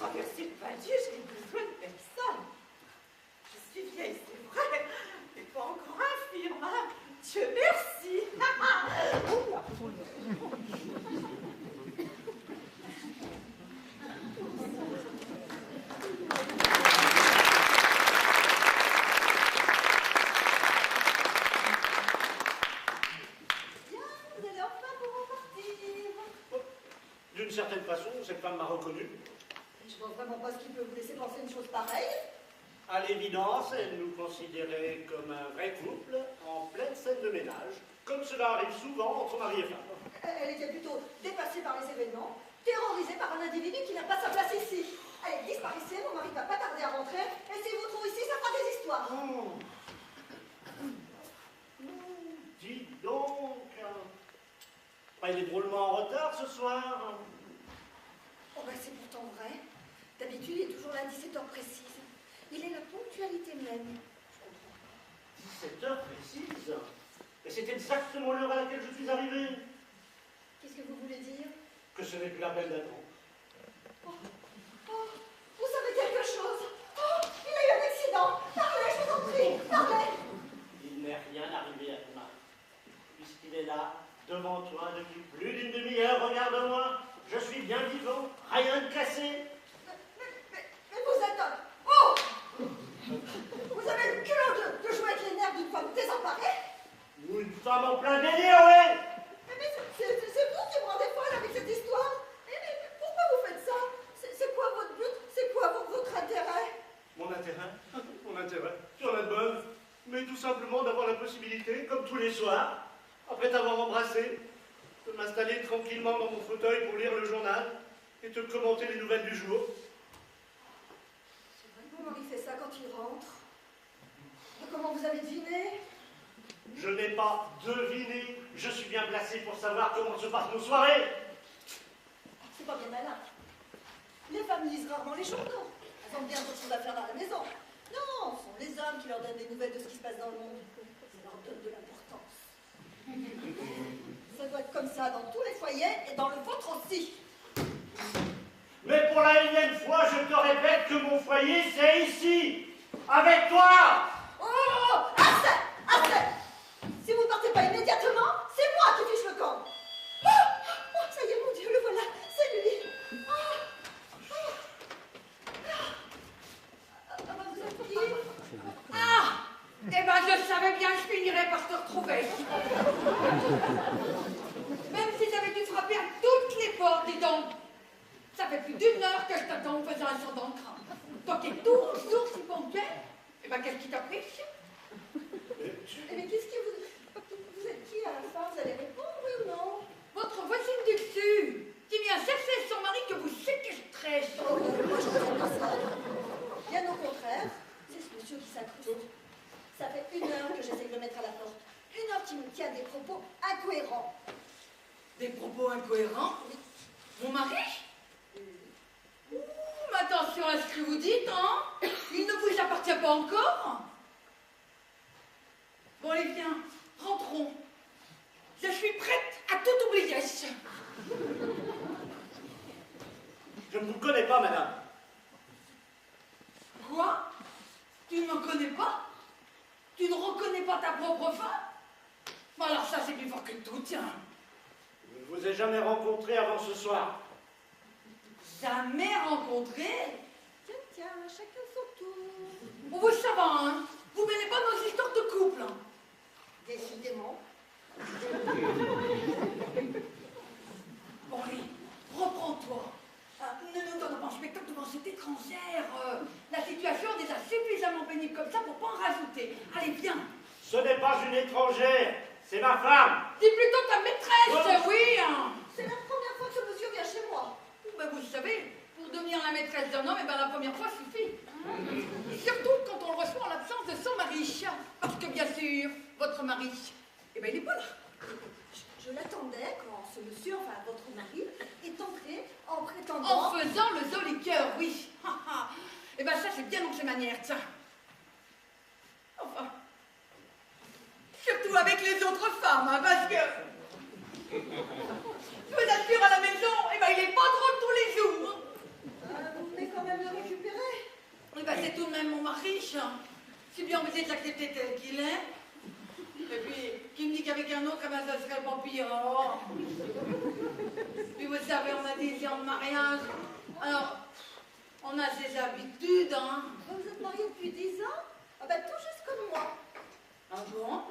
traverser le palier, j'ai besoin de personne. Je suis vieille, c'est vrai, mais pas encore infirme, hein. Dieu merci. D'une certaine façon, cette femme m'a reconnu. Je vois vraiment pas ce qui peut vous laisser penser une chose pareille. À l'évidence, elle nous considérait comme un vrai couple en pleine scène de ménage, comme cela arrive souvent entre mari et femme. Elle était plutôt dépassée par les événements, terrorisée par un individu qui n'a pas sa place ici. Allez, disparaissez, mon mari va pas tarder à rentrer, et s'il vous trouve ici, ça fera des histoires. Dis donc, il est drôlement en retard ce soir. Oh ben c'est pourtant vrai. D'habitude, il est toujours là à 17h précise. Il est la ponctualité même. Je comprends pas. 17h précise. Et c'est exactement l'heure à laquelle je suis arrivé. Qu'est-ce que vous voulez dire? Que ce n'est plus la peine d'attendre. Oh, vous savez quelque chose? Oh, il a eu un accident. Parlez, je vous en prie, parlez. Il n'est rien arrivé à ton mari. Puisqu'il est là, devant toi, depuis plus d'une demi-heure, regarde-moi. Je suis bien vivant, rien de cassé. Mais vous êtes un... Oh! Vous avez le culot de jouer avec les nerfs d'une femme désemparée? Ou une femme en plein délire, ouais. Mais c'est vous qui me rendez folle avec cette histoire. Mais pourquoi vous faites ça? C'est quoi votre but? C'est quoi votre intérêt? Mon intérêt? Mon intérêt? Tu en as de bonne. Mais tout simplement d'avoir la possibilité, comme tous les soirs, après t'avoir embrassé, de m'installer tranquillement dans mon fauteuil pour lire le journal et te commenter les nouvelles du jour. C'est vrai que mon mari fait ça quand il rentre. Et comment vous avez deviné? Je n'ai pas deviné. Je suis bien placé pour savoir comment se passent nos soirées. C'est pas bien malin. Les femmes lisent rarement les journaux. Elles ont bien d'autres choses à faire dans la maison. Non, ce sont les hommes qui leur donnent des nouvelles de ce qui se passe dans le monde. Ça leur donne de l'importance. Ça doit être comme ça dans tous les foyers et dans le vôtre aussi. Mais pour la énième fois, je te répète que mon foyer, c'est ici, avec toi. Oh, assez, assez. Si vous ne partez pas immédiatement, c'est moi qui fiche le camp. Oh, ça y est, mon Dieu, le voilà, c'est lui. Vous êtes qui? Ah! Eh ben, je savais bien que je finirais par te retrouver. Même si j'avais dû frapper à toutes les portes, dis donc. Ça fait plus d'1 heure que je t'attends en faisant un saut dans le train. Toi qui es toujours si ponctuel, eh ben, qu'est-ce qui t'a pris? Mais qu'est-ce que vous êtes qui à la fin? Vous allez répondre, oui ou non? Votre voisine du dessus, qui vient chercher son mari que vous séquestrez. Oh, moi je ne sais pas ça. Bien au contraire, c'est ce monsieur qui s'incruste. Ça fait 1 heure que j'essaie de le mettre à la porte. 1 heure qu'il me tient des propos incohérents. Des propos incohérents? Oui. Mon mari? Ouh, mais attention à ce que vous dites, hein? Il ne vous appartient pas encore? Bon, allez, viens, rentrons. Je suis prête à tout oublier. Je ne vous connais pas, madame. Quoi? Tu ne me connais pas? Tu ne reconnais pas ta propre femme? Bon, alors ça, c'est plus fort que tout, tiens. Je ne vous ai jamais rencontré avant ce soir. Jamais rencontré? Tiens, chacun son tour. Bon, vous savez, hein? Vous mêlez pas nos histoires de couple. Hein. Décidément. Bon, allez, reprends-toi. Ne nous donne pas un spectacle devant cette étrangère. La situation est déjà suffisamment pénible comme ça pour pas en rajouter. Allez, viens. Ce n'est pas une étrangère, c'est ma femme. Dis plutôt ta maîtresse, oui. Hein. C'est la première fois que ce monsieur vient chez moi. Ben, vous savez, pour devenir la maîtresse d'un homme, eh ben, la première fois suffit. Surtout quand on le reçoit en l'absence de son mari. Parce que bien sûr, votre mari, eh ben, il n'est pas là. Je l'attendais quand ce monsieur, enfin votre mari, est entré en prétendant... En faisant le zoliqueur, oui. Eh ben ça, c'est bien dans ses manières, tiens. Enfin, surtout avec les autres femmes, hein, parce que... Je vous assure, à la maison, eh ben, il est pas drôle tous les jours. Mais quand c'est tout de même mon mari, si bien obligé de l'accepter tel qu'il est. Et puis, qui me dit qu'avec un autre, eh ben, ça serait pas pire. Oh. Puis vous savez, on a 10 ans de mariage. Alors, on a ses habitudes, hein. Vous êtes mariés depuis 10 ans? Ah ben tout juste comme moi. Ah bon?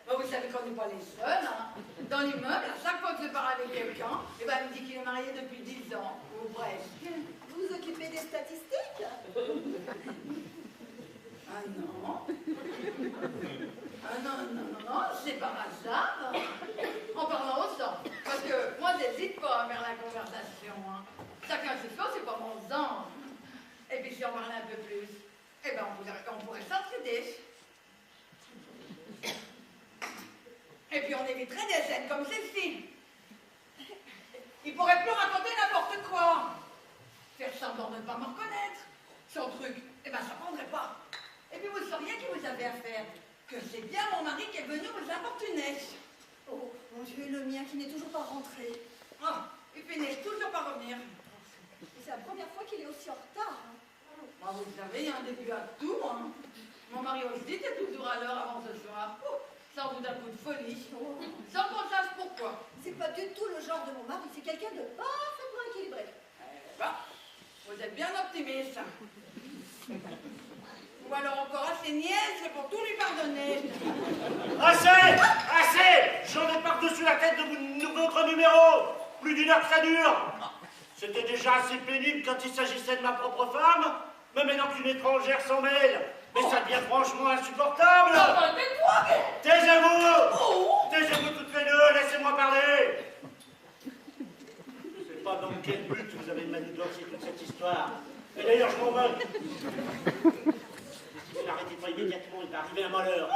Ben, vous savez qu'on n'est pas les seuls, hein. Dans l'immeuble, à chaque fois que je parle avec quelqu'un, eh ben, il me dit qu'il est marié depuis 10 ans, ou presque. Vous vous occupez des statistiques? Ah non. Ah non, c'est par hasard. En parlant au sang. Parce que moi, j'hésite pas à faire la conversation. Hein. Chacun ses choses, c'est pas mon genre. Et puis si on parlait un peu plus, eh ben on pourrait s'entraider. Et puis on éviterait des scènes comme celle-ci. Il pourrait plus raconter n'importe quoi. Faire semblant de ne pas me reconnaître. Son truc, eh ben ça prendrait pas. Et puis vous sauriez qui vous avez affaire. Que c'est bien mon mari qui est venu vous importuner. Oh, mon Dieu, et le mien qui n'est toujours pas rentré. Ah, il finit toujours par revenir. Et c'est la première fois qu'il est aussi en retard. Hein. Bah, vous savez, il y a un début à tout. Hein. Mon mari aussi était toujours à l'heure avant ce soir. Sans doute un coup de folie. Sans qu'on sache pourquoi. C'est pas du tout le genre de mon mari, c'est quelqu'un de parfaitement équilibré. Bah, vous êtes bien optimiste. Ou alors encore assez niaise pour tout lui pardonner. Assez! Assez! J'en ai par-dessus la tête de votre numéro! Plus d'une heure que ça dure! C'était déjà assez pénible quand il s'agissait de ma propre femme, mais maintenant qu'une étrangère s'en mêle, mais ça devient franchement insupportable! Taisez-vous! Taisez-vous toutes les deux, laissez-moi parler! Je sais pas dans quel but vous avez manigancé toute cette histoire. Et d'ailleurs, je m'en moque. Si vous n'arrêtez pas immédiatement, il va arriver un malheur.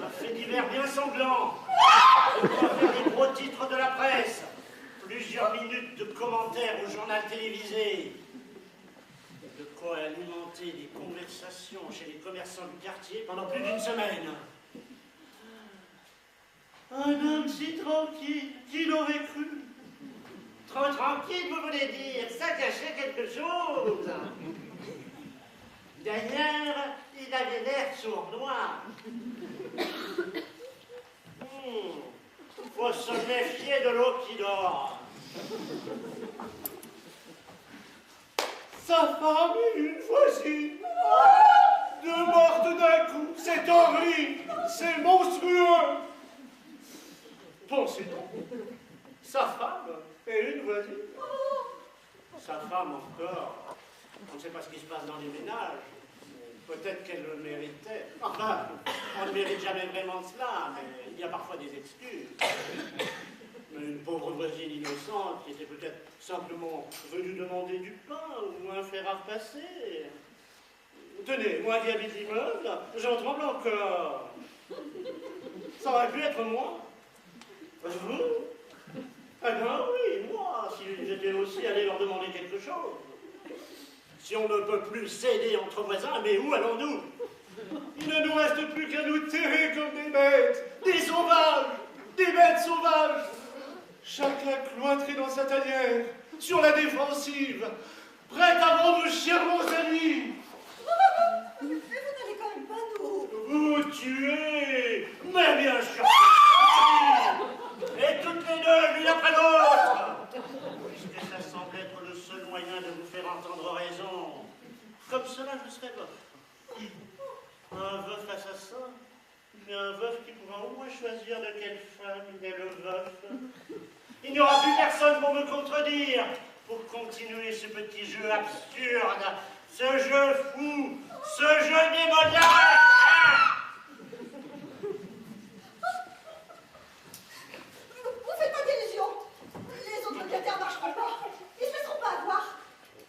Un fait divers bien sanglant. On va faire des gros titres de la presse. Plusieurs minutes de commentaires au journal télévisé. De quoi alimenter des conversations chez les commerçants du quartier pendant plus d'une semaine. Un homme si tranquille, qui l'aurait cru? Trop tranquille, vous voulez dire? Ça cachait quelque chose. D'ailleurs, il avait l'air sournois. Faut se méfier de l'eau qui dort. Sa femme est une voisine. Deux mortes d'un coup, c'est horrible, c'est monstrueux. Pensez donc, sa femme est une voisine. Sa femme encore. On ne sait pas ce qui se passe dans les ménages. Peut-être qu'elle le méritait. Enfin, on ne mérite jamais vraiment cela, mais il y a parfois des excuses. Mais une pauvre voisine innocente qui était peut-être simplement venue demander du pain ou un fer à repasser. Tenez, moi qui habite l'immeuble, j'en tremble encore. Ça aurait pu être moi. Vous? Eh bien oui, moi, si j'étais aussi allé leur demander quelque chose. Si on ne peut plus s'aider entre voisins, mais où allons-nous? Il ne nous reste plus qu'à nous terrer comme des bêtes, des sauvages, des bêtes sauvages. Chacun cloîtré dans sa tanière, sur la défensive, prêt à vendre chèrement sa vie. Mais vous n'allez quand même pas nous... Vous tuer? Mais bien sûr. Et toutes les deux, l'une après l'autre. Puisque ça semble être le seul moyen de vous faire entendre raison. Comme cela, je serai veuf. Un veuf assassin, mais un veuf qui pourra au moins choisir de quelle femme il est le veuf. Il n'y aura plus personne pour me contredire, pour continuer ce petit jeu absurde, ce jeu fou, ce jeu démoniaque. Vous faites pas d'illusions. Les autres locataires ne marcheront pas. Ils ne se laisseront pas avoir.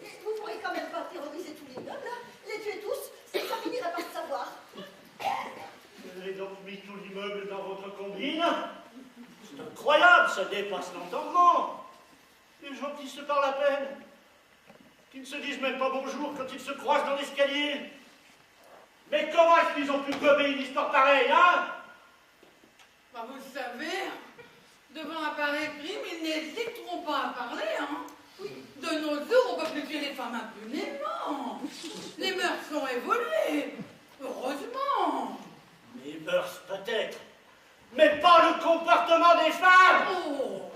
Et vous pourrez quand même pas terroriser tous les meubles, les tuer tous, ça finirait par se savoir. Vous avez donc mis tout l'immeuble dans votre combine? C'est incroyable, ça dépasse l'entendement. Les gens qui se parlent à peine, qui ne se disent même pas bonjour quand ils se croisent dans l'escalier. Mais comment est-ce qu'ils ont pu gober une histoire pareille, hein? Bah, vous savez, devant un pareil crime, ils n'hésiteront pas à parler, hein. De nos jours, on ne peut plus tuer les femmes impunément. Les mœurs sont évoluées. Heureusement. Les mœurs peut-être, mais pas le comportement des femmes. Oh.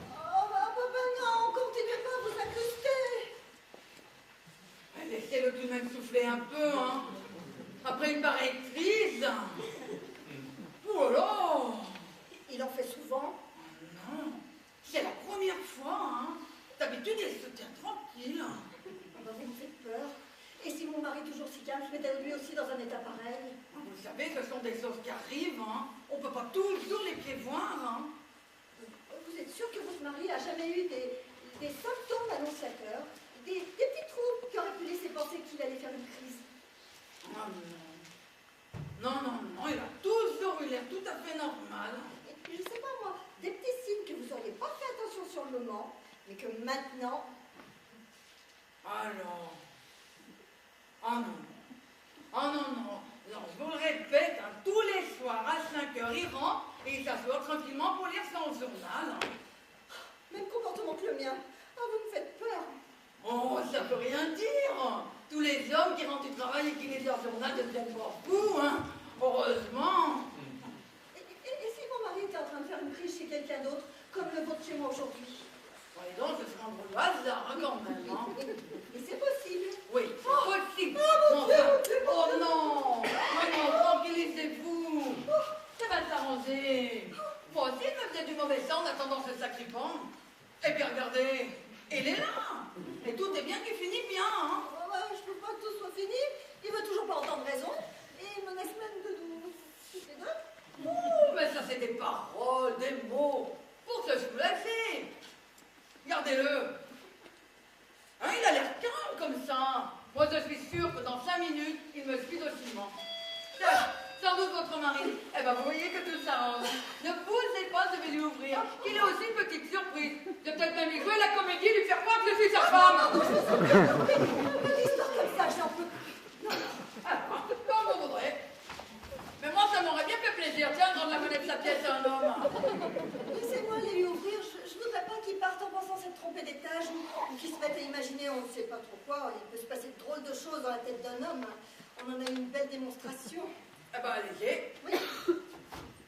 Oh, bah, non, continuez pas à vous incruster. Laissez-le tout de même souffler un peu, hein. Après une pareille crise. Oh là. Il en fait souvent. Non, c'est la première fois, hein. D'habitude, il se tient tranquille. Ah bah, vous me faites peur. Et si mon mari toujours si calme, je m'étais lui aussi dans un état pareil. Vous savez, ce sont des choses qui arrivent, hein. On ne peut pas toujours les prévoir, hein. Vous êtes sûr que votre mari n'a jamais eu des symptômes annonciateurs, des petits troubles qui auraient pu laisser penser qu'il allait faire une crise? Ah non. Non, il a toujours eu l'air tout à fait normal. Et puis, je sais pas moi, des petits signes que vous n'auriez pas fait attention sur le moment, mais que maintenant... Alors. Ah non. Non, je vous le répète, hein, tous les soirs à 5 heures, il rentre et il s'assoit tranquillement pour lire son journal. Hein. Même comportement que le mien. Ah, vous me faites peur. Oh, ça peut rien dire. Tous les hommes qui rentrent du travail et qui lisent leur journal deviennent pas fous, hein. Heureusement. Et si mon mari était en train de faire une crise chez quelqu'un d'autre, comme le vôtre chez moi aujourd'hui? Voyez donc, ce serait un drôle de hasard, hein, quand même. Hein. Et c'est possible. Oui, c'est possible. mon Dieu, mon Dieu, mon Oh Dieu. non, tranquillisez-vous. Ça va s'arranger. Moi aussi, je me faisais du mauvais sang en attendant ce sacripant. Et puis regardez, il est là. Et tout est bien qui finit bien. Hein. Oh, bah, je peux pas que tout soit fini. Il veut toujours pas entendre raison. Et il me laisse même de nous. Toutes les deux. Oh, mais ça, c'est des paroles, des mots pour se soulager. Regardez-le. Hein, il a l'air calme comme ça. Moi, je suis sûre que dans 5 minutes, il me suit docilement. Tiens, sans doute votre mari. Eh ben, vous voyez que tout s'arrange. Ne bougez pas, je vais lui ouvrir. Il a aussi une petite surprise. Je vais peut-être même y jouer la comédie, lui faire croire que je suis sa femme. Une histoire comme ça, j'en peux plus. Alors, comme vous voudrez. Mais moi, ça m'aurait bien fait plaisir, tiens, de rendre la monnaie de sa pièce à un homme. Laissez-moi les lui ouvrir. Je voudrais pas qu'il parte en pensant s'être trompé d'étage ou qu'il se mette à imaginer on ne sait pas trop quoi. Il peut se passer de drôles de choses dans la tête d'un homme. On en a eu une belle démonstration. Eh ben, allez-y. Oui.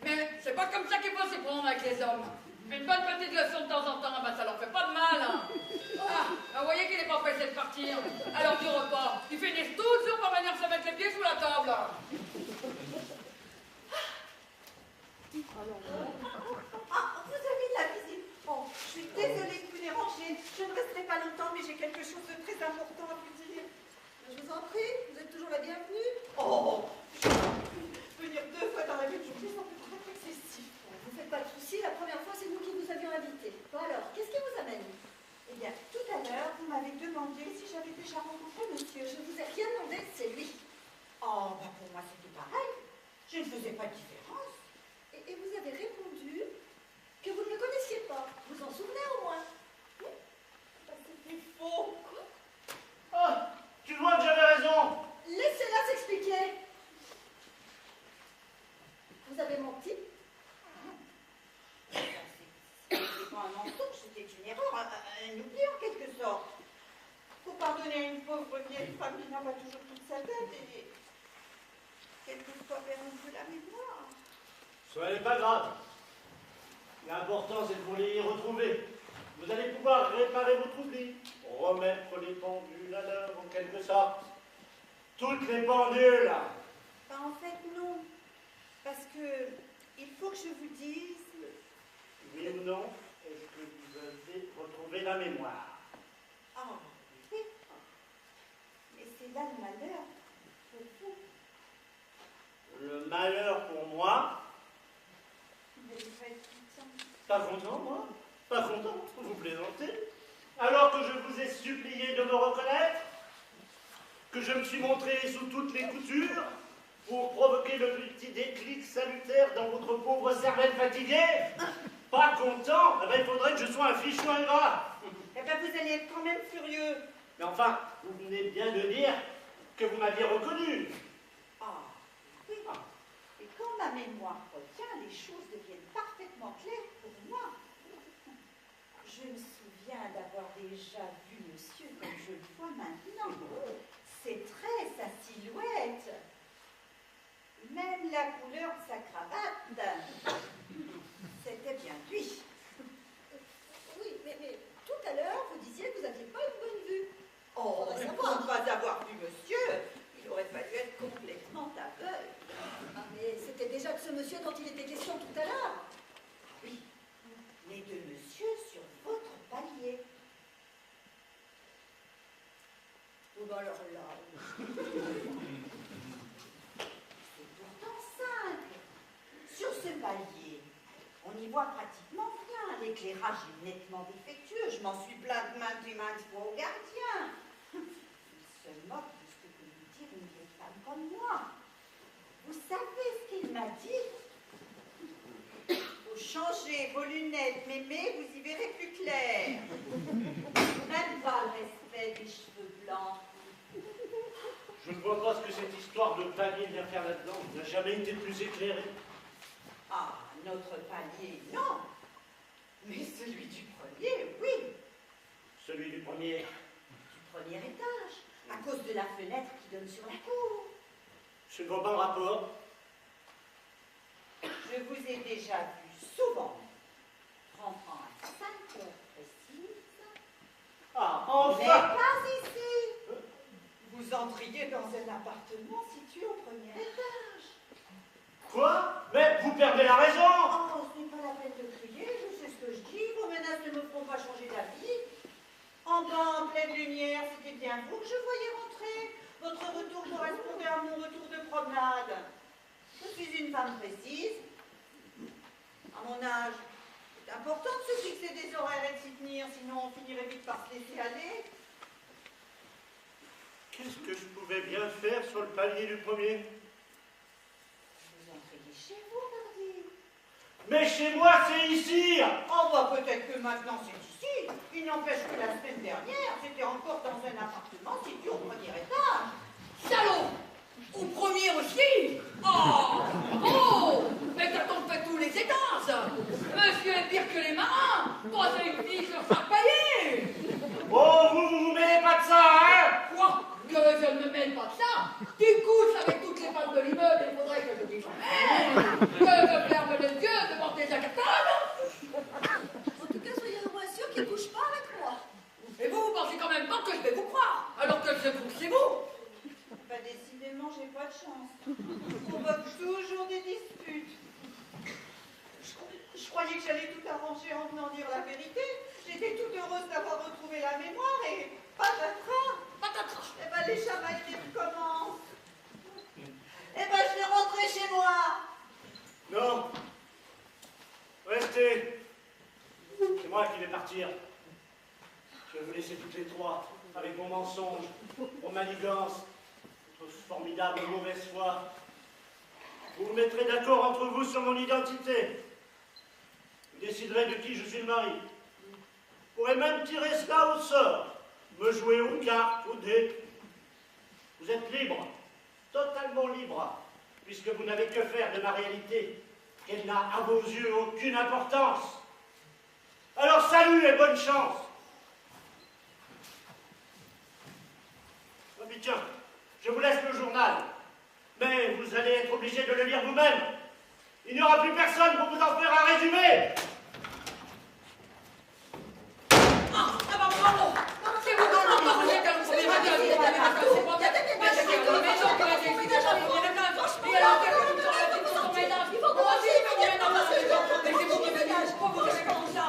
Mais c'est pas comme ça qu'il faut s'y prendre avec les hommes. Une bonne petite leçon de temps en temps, ben ça leur fait pas de mal. Hein. Ah, vous voyez qu'il n'est pas pressé de partir. Alors du repas, ils finissent toujours par venir se mettre les pieds sous la table. Ah, vous avez de la visite. Oh, je suis désolée de vous déranger. Je ne resterai pas longtemps, mais j'ai quelque chose de très important à vous dire. Je vous en prie, vous êtes toujours la bienvenue. Oh, venir 2 fois dans la même journée, ça peut être excessif. Vous faites pas de soucis, la première fois c'est nous qui vous avions invité. Bon alors, qu'est-ce qui vous amène? Eh bien, tout à l'heure, vous m'avez demandé si j'avais déjà rencontré monsieur. Je vous ai rien demandé, c'est lui. Oh, bah pour moi, c'était pareil. Je ne faisais pas de différence. Et vous avez répondu que vous ne le connaissiez pas. Vous en souvenez au moins? Oui. Bah, c'était faux. Quoi? Ah, tu vois que j'avais raison. Laissez-la s'expliquer. Vous avez menti? C'était pas un mensonge, c'était une erreur, un oubli en quelque sorte. Faut pardonner à une pauvre vieille femme qui n'a pas toujours toute sa tête et quelquefois perd un peu la mémoire. Ce n'est pas grave. L'important, c'est de vous les retrouver. Vous allez pouvoir réparer votre oubli, remettre les pendules à l'heure, en quelque sorte. Toutes les pendules. Bah, en fait, non. Parce que il faut que je vous dise. Oui ou non, est-ce que vous avez retrouvé la mémoire? Ah, oui. Mais c'est là le malheur pour vous. Le malheur pour moi. Vous n'allez pas être content. Pas content, moi? Pas content? Vous plaisantez? Alors que je vous ai supplié de me reconnaître, que je me suis montré sous toutes les coutures pour provoquer le petit déclic salutaire dans votre pauvre cervelle fatiguée? Pas content? Eh ben, il faudrait que je sois un fichou ingrat. Eh bien, vous allez être quand même furieux. Mais enfin, vous venez bien de dire que vous m'aviez reconnu. Ah, oui. Et quand ma mémoire revient, les choses deviennent parfaitement claires pour moi. Je me souviens d'avoir déjà vu monsieur comme je le vois maintenant. C'est très sa silhouette. Même la couleur de sa cravate. C'était bien lui. Oui, mais tout à l'heure, vous disiez que vous n'aviez pas une bonne vue. Oh, Faudrait pour savoir. ne pas avoir vu monsieur, il aurait fallu être complètement aveugle. Ah, mais c'était déjà de ce monsieur dont il était question tout à l'heure. Oui, mais de monsieur sur votre palier. Oh, ben alors là. C'est pourtant simple. Sur ce palier, on n'y voit pratiquement rien. L'éclairage est nettement défectueux. Je m'en suis plainte maintes et maintes fois au gardien. Il se moque de ce que peut lui dire une vieille femme comme moi. Vous savez ce qu'il m'a dit? Vous changez vos lunettes, mémé, vous y verrez plus clair. Même pas le respect des cheveux blancs. Je ne vois pas ce que cette histoire de palier vient faire là-dedans. Il n'a jamais été plus éclairé. Ah, notre palier, non. Mais celui du premier, oui. Celui du premier. Du premier étage, à cause de la fenêtre qui donne sur la cour. Je ne vois pas le rapport. Je vous ai déjà vu souvent, rentrant à 5 heures précises. Ah, Mais enfin! pas ici. Vous entriez dans un appartement situé au premier étage. Quoi? Mais vous perdez la raison! Oh, ce n'est pas la peine de crier, je sais ce que je dis, vos menaces ne me feront pas changer d'avis. En bas, en pleine lumière, c'était bien vous que je voyais rentrer. Votre retour correspondait à mon retour de promenade. Je suis une femme précise. À mon âge, c'est important de se fixer des horaires et de s'y tenir, sinon on finirait vite par se laisser aller. Qu'est-ce que je pouvais bien faire sur le palier du premier? Vous entriez chez vous, mardi. Mais chez moi, c'est ici! Oh, bah peut-être que maintenant c'est ici. Il n'empêche que la semaine dernière, j'étais encore dans un appartement situé au premier étage. Salaud! Au premier aussi? Oh! Oh! Mais t'as donc fait tous les étages! Monsieur est pire que les marins! Posez une fille sur sa palier! Oh, vous mêlez pas de ça, hein? Quoi? Que je ne me mêle pas de ça? Tu couches avec toutes les femmes de l'immeuble, il faudrait que je dise jamais! Que je ferme les yeux devant tes accapables! En tout cas, soyez au moins sûr qu'il ne couche pas avec moi. Et vous pensez quand même pas que je vais vous croire, alors que je trouve que c'est vous! Bah décidément, j'ai pas de chance. On provoque toujours des disputes. Je croyais que j'allais tout arranger en venant dire la vérité. J'étais toute heureuse d'avoir retrouvé la mémoire et patatras. Patatras! Eh ben les chamailleries recommencent. Eh ben je vais rentrer chez moi. Non. Restez. C'est moi qui vais partir. Je vais vous laisser toutes les trois, avec mon mensonge, mon manigance, votre formidable mauvaise foi. Vous vous mettrez d'accord entre vous sur mon identité. Vous déciderez de qui je suis le mari. Vous pourrez même tirer cela au sort, me jouer aux cartes, aux dés. Vous êtes libre, totalement libre, puisque vous n'avez que faire de ma réalité, qu'elle n'a à vos yeux aucune importance. Alors salut et bonne chance. Oh, mais tiens, je vous laisse le journal, mais vous allez être obligé de le lire vous-même. Il n'y aura plus personne pour vous en faire un résumé. Ah, bah bravo! C'est vous encore vous êtes dans le premier étage, vous avez pas c'est pas bien. Mais c'est que la maison qui a été vidée dans le premier étage. Et alors que vous avez tout son ménage. Moi aussi, je vais dans la maison. Mais c'est vous qui venez. Pourquoi vous avez comme ça?